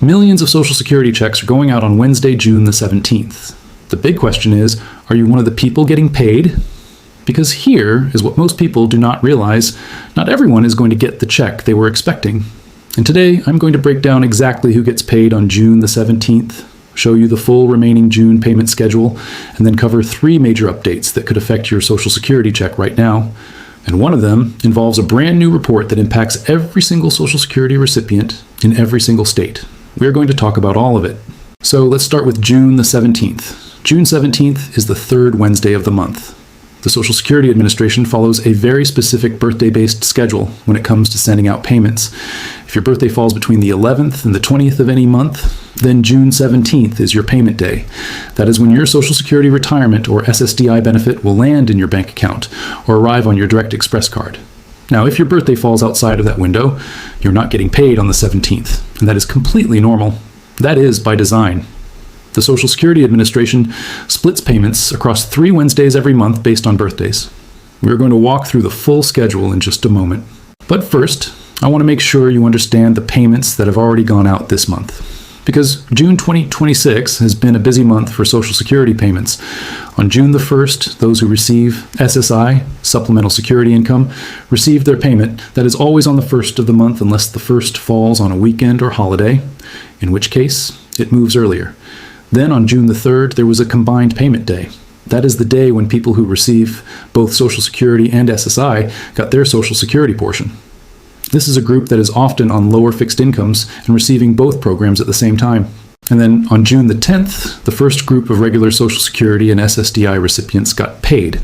Millions of Social Security checks are going out on Wednesday, June the 17th. The big question is, are you one of the people getting paid? Because here is what most people do not realize. Not everyone is going to get the check they were expecting. And today, I'm going to break down exactly who gets paid on June the 17th, show you the full remaining June payment schedule, and then cover 3 major updates that could affect your Social Security check right now. And one of them involves a brand new report that impacts every single Social Security recipient in every single state. We are going to talk about all of it. So let's start with June the 17th. June 17th is the 3rd Wednesday of the month. The Social Security Administration follows a very specific birthday-based schedule when it comes to sending out payments. If your birthday falls between the 11th and the 20th of any month, then June 17th is your payment day. That is when your Social Security retirement or SSDI benefit will land in your bank account or arrive on your Direct Express card. Now, if your birthday falls outside of that window, you're not getting paid on the 17th, and that is completely normal. That is by design. The Social Security Administration splits payments across 3 Wednesdays every month based on birthdays. We're going to walk through the full schedule in just a moment. But first, I want to make sure you understand the payments that have already gone out this month. Because June 2026 has been a busy month for Social Security payments. On June the 1st, those who receive SSI, Supplemental Security Income, receive their payment. That is always on the 1st of the month unless the 1st falls on a weekend or holiday, in which case it moves earlier. Then on June the 3rd, there was a combined payment day. That is the day when people who receive both Social Security and SSI got their Social Security portion. This is a group that is often on lower fixed incomes and receiving both programs at the same time. And then on June the 10th, the first group of regular Social Security and SSDI recipients got paid.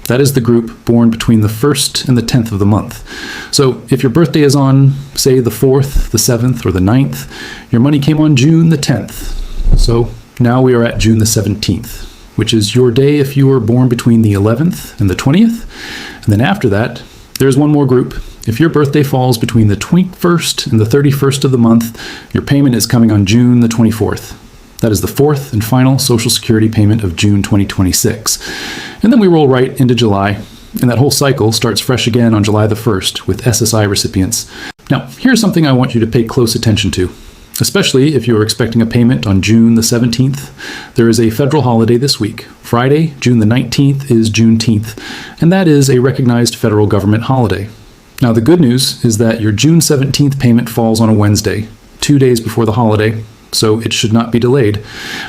That is the group born between the 1st and the 10th of the month. So if your birthday is on, say, the 4th, the 7th, or the 9th, your money came on June the 10th. So now we are at June the 17th, which is your day if you were born between the 11th and the 20th. And then after that, there's one more group. If your birthday falls between the 21st and the 31st of the month, your payment is coming on June the 24th. That is the 4th and final Social Security payment of June 2026. And then we roll right into July, and that whole cycle starts fresh again on July the 1st with SSI recipients. Now, here's something I want you to pay close attention to. Especially if you are expecting a payment on June the 17th. There is a federal holiday this week. Friday, June the 19th, is Juneteenth, and that is a recognized federal government holiday. Now, the good news is that your June 17th payment falls on a Wednesday, 2 days before the holiday, so it should not be delayed.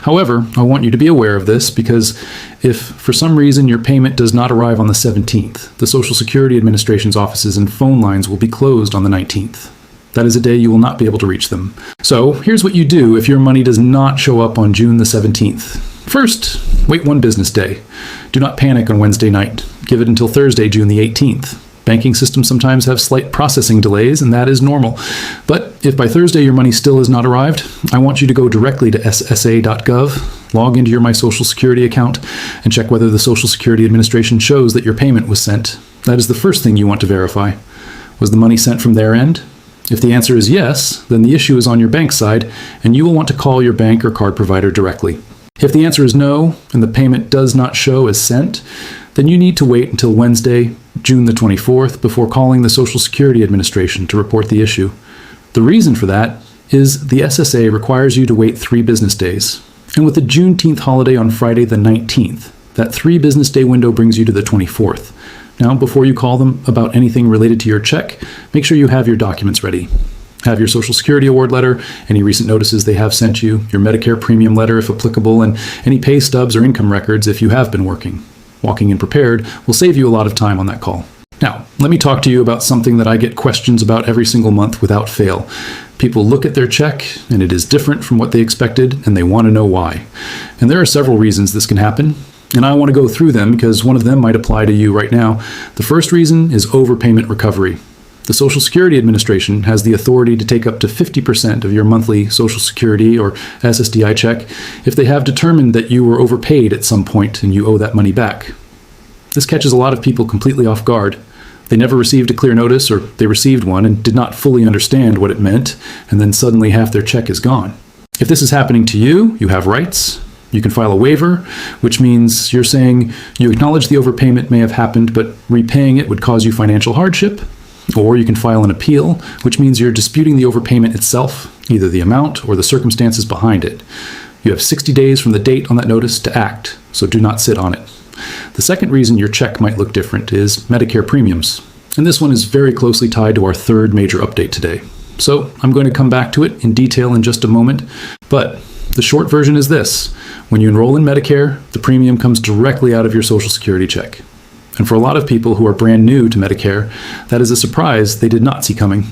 However, I want you to be aware of this because if for some reason your payment does not arrive on the 17th, the Social Security Administration's offices and phone lines will be closed on the 19th. That is a day you will not be able to reach them. So here's what you do if your money does not show up on June the 17th. First, wait 1 business day. Do not panic on Wednesday night. Give it until Thursday, June the 18th. Banking systems sometimes have slight processing delays, and that is normal. But if by Thursday your money still has not arrived, I want you to go directly to ssa.gov, log into your My Social Security account, and check whether the Social Security Administration shows that your payment was sent. That is the first thing you want to verify. Was the money sent from their end? If the answer is yes, then the issue is on your bank side, and you will want to call your bank or card provider directly. If the answer is no, and the payment does not show as sent, then you need to wait until Wednesday, June the 24th, before calling the Social Security Administration to report the issue. The reason for that is the SSA requires you to wait 3 business days. And with the Juneteenth holiday on Friday the 19th, that 3 business day window brings you to the 24th. Now, before you call them about anything related to your check, make sure you have your documents ready. Have your Social Security award letter, any recent notices they have sent you, your Medicare premium letter if applicable, and any pay stubs or income records if you have been working. Walking in prepared will save you a lot of time on that call. Now, let me talk to you about something that I get questions about every single month without fail. People look at their check, and it is different from what they expected, and they want to know why. And there are several reasons this can happen. And I want to go through them because one of them might apply to you right now. The first reason is overpayment recovery. The Social Security Administration has the authority to take up to 50% of your monthly Social Security or SSDI check if they have determined that you were overpaid at some point and you owe that money back. This catches a lot of people completely off guard. They never received a clear notice, or they received one and did not fully understand what it meant, and then suddenly half their check is gone. If this is happening to you, you have rights. You can file a waiver, which means you're saying you acknowledge the overpayment may have happened, but repaying it would cause you financial hardship. Or you can file an appeal, which means you're disputing the overpayment itself. either the amount or the circumstances behind it. You have 60 days from the date on that notice to act, so do not sit on it. The second reason your check might look different is Medicare premiums. And this one is very closely tied to our third major update today. So I'm going to come back to it in detail in just a moment, but the short version is this. When you enroll in Medicare, the premium comes directly out of your Social Security check. And for a lot of people who are brand new to Medicare, that is a surprise they did not see coming.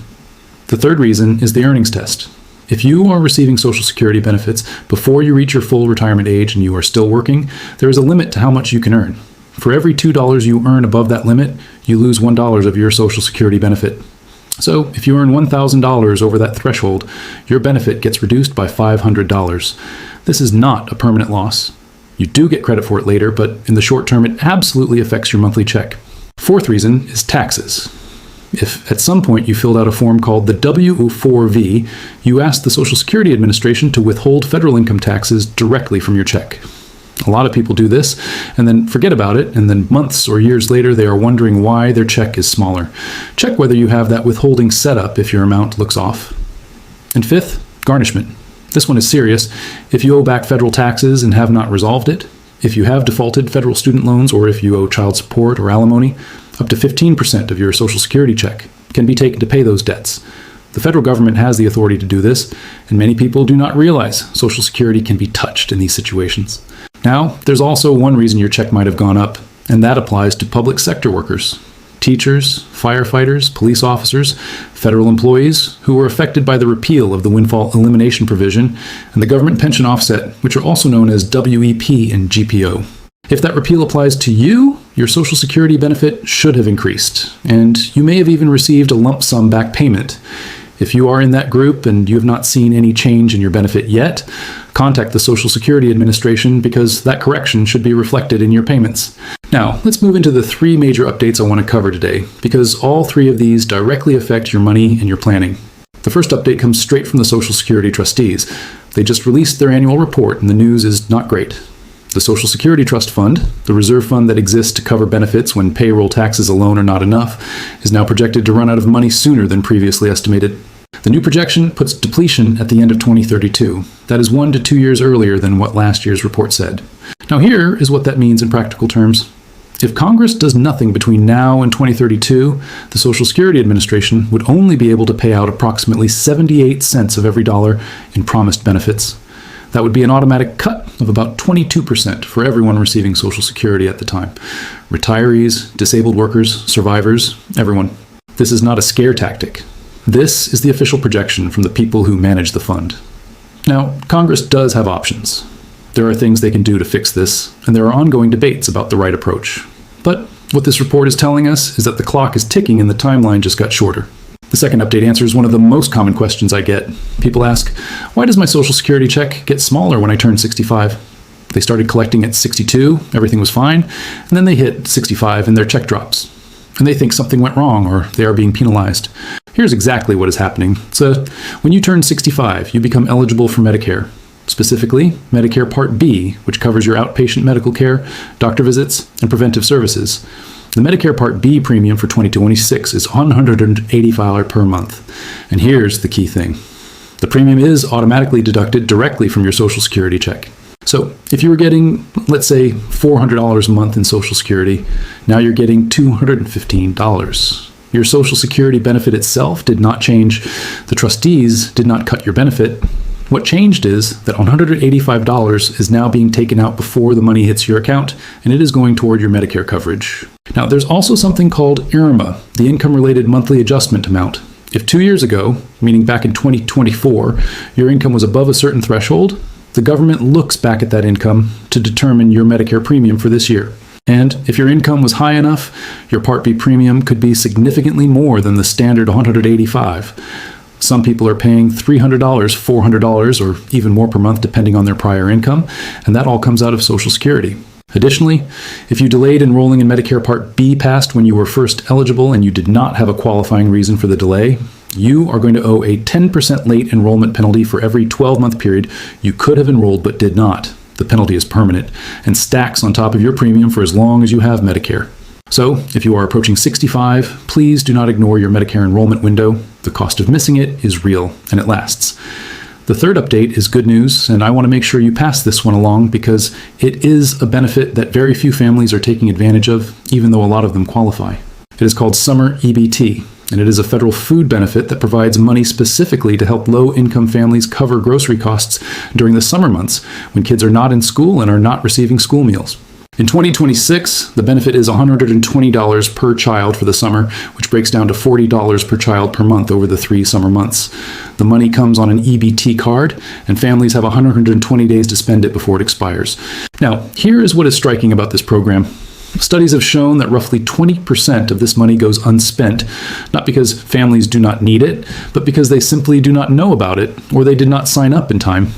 The third reason is the earnings test. If you are receiving Social Security benefits before you reach your full retirement age and you are still working, there is a limit to how much you can earn. For every $2 you earn above that limit, you lose $1 of your Social Security benefit. So if you earn $1,000 over that threshold, your benefit gets reduced by $500. This is not a permanent loss. You do get credit for it later, but in the short term, it absolutely affects your monthly check. Fourth reason is taxes. If at some point you filled out a form called the W-4V, you asked the Social Security Administration to withhold federal income taxes directly from your check. A lot of people do this and then forget about it, and then months or years later they are wondering why their check is smaller. Check whether you have that withholding set up if your amount looks off. And fifth, garnishment. This one is serious. If you owe back federal taxes and have not resolved it, if you have defaulted federal student loans, or if you owe child support or alimony, up to 15% of your Social Security check can be taken to pay those debts. The federal government has the authority to do this, and many people do not realize Social Security can be touched in these situations. Now, there's also one reason your check might have gone up, and that applies to public sector workers. Teachers, firefighters, police officers, federal employees who were affected by the repeal of the windfall elimination provision and the government pension offset, which are also known as WEP and GPO. If that repeal applies to you, your Social Security benefit should have increased, and you may have even received a lump sum back payment. If you are in that group and you have not seen any change in your benefit yet, contact the Social Security Administration because that correction should be reflected in your payments. Now, let's move into the three major updates I want to cover today, because all three of these directly affect your money and your planning. The first update comes straight from the Social Security trustees. They just released their annual report, and the news is not great. The Social Security Trust Fund, the reserve fund that exists to cover benefits when payroll taxes alone are not enough, is now projected to run out of money sooner than previously estimated. The new projection puts depletion at the end of 2032. That is 1 to 2 years earlier than what last year's report said. Now here is what that means in practical terms. If Congress does nothing between now and 2032, the Social Security Administration would only be able to pay out approximately 78 cents of every dollar in promised benefits. That would be an automatic cut of about 22% for everyone receiving Social Security at the time. Retirees, disabled workers, survivors, everyone. This is not a scare tactic. This is the official projection from the people who manage the fund. Now, Congress does have options. There are things they can do to fix this, and there are ongoing debates about the right approach. But what this report is telling us is that the clock is ticking and the timeline just got shorter. The second update answers one of the most common questions I get. People ask, why does my Social Security check get smaller when I turn 65? They started collecting at 62, everything was fine, and then they hit 65 and their check drops. And they think something went wrong or they are being penalized. Here's exactly what is happening. So, when you turn 65, you become eligible for Medicare. Specifically, Medicare Part B, which covers your outpatient medical care, doctor visits, and preventive services. The Medicare Part B premium for 2026 is $185 per month. And here's the key thing. The premium is automatically deducted directly from your Social Security check. So if you were getting, let's say, $400 a month in Social Security, now you're getting $215. Your Social Security benefit itself did not change. The trustees did not cut your benefit. What changed is that $185 is now being taken out before the money hits your account, and it is going toward your Medicare coverage. Now, there's also something called IRMA, the Income-Related Monthly Adjustment Amount. If 2 years ago, meaning back in 2024, your income was above a certain threshold, the government looks back at that income to determine your Medicare premium for this year. And if your income was high enough, your Part B premium could be significantly more than the standard $185. Some people are paying $300, $400, or even more per month depending on their prior income, and that all comes out of Social Security. Additionally, if you delayed enrolling in Medicare Part B past when you were first eligible and you did not have a qualifying reason for the delay, you are going to owe a 10% late enrollment penalty for every 12-month period you could have enrolled but did not. The penalty is permanent and stacks on top of your premium for as long as you have Medicare. So, if you are approaching 65, please do not ignore your Medicare enrollment window. The cost of missing it is real, and it lasts. The third update is good news, and I want to make sure you pass this one along because it is a benefit that very few families are taking advantage of, even though a lot of them qualify. It is called Summer EBT, and it is a federal food benefit that provides money specifically to help low-income families cover grocery costs during the summer months when kids are not in school and are not receiving school meals. In 2026, the benefit is $120 per child for the summer, which breaks down to $40 per child per month over the 3 summer months. The money comes on an EBT card, and families have 120 days to spend it before it expires. Now, here is what is striking about this program. Studies have shown that roughly 20% of this money goes unspent, not because families do not need it, but because they simply do not know about it or they did not sign up in time.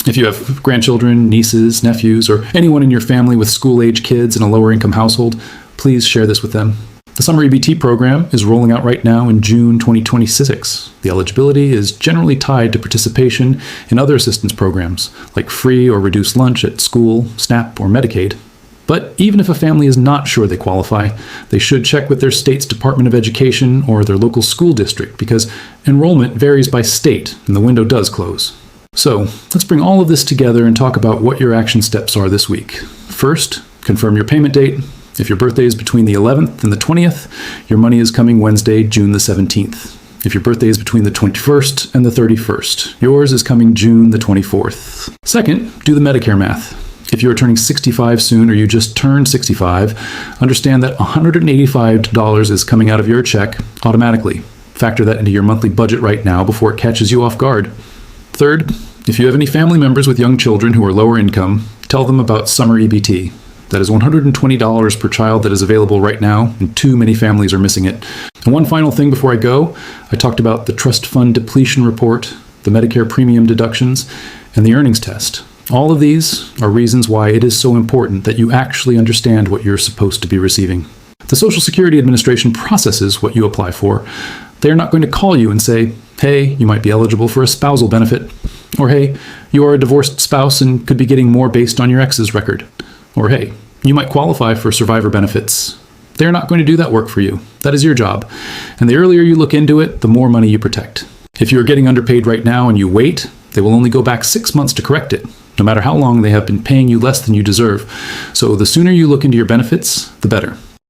If you have grandchildren, nieces, nephews, or anyone in your family with school-age kids in a lower-income household, please share this with them. The Summer EBT program is rolling out right now in June 2026. The eligibility is generally tied to participation in other assistance programs, like free or reduced lunch at school, SNAP, or Medicaid. But even if a family is not sure they qualify, they should check with their state's Department of Education or their local school district because enrollment varies by state and the window does close. So let's bring all of this together and talk about what your action steps are this week. First, confirm your payment date. If your birthday is between the 11th and the 20th, your money is coming Wednesday, June the 17th. If your birthday is between the 21st and the 31st, yours is coming June the 24th. Second, do the Medicare math. If you are turning 65 soon or you just turned 65, understand that $185 is coming out of your check automatically. Factor that into your monthly budget right now before it catches you off guard. Third, if you have any family members with young children who are lower income, tell them about Summer EBT. That is $120 per child that is available right now, and too many families are missing it. And one final thing before I go, I talked about the trust fund depletion report, the Medicare premium deductions, and the earnings test. All of these are reasons why it is so important that you actually understand what you're supposed to be receiving. The Social Security Administration processes what you apply for. They are not going to call you and say, hey, you might be eligible for a spousal benefit. Or hey, you are a divorced spouse and could be getting more based on your ex's record. Or hey, you might qualify for survivor benefits. They're not going to do that work for you. That is your job. And the earlier you look into it, the more money you protect. If you are getting underpaid right now and you wait, they will only go back 6 months to correct it, no matter how long they have been paying you less than you deserve. So the sooner you look into your benefits, the better.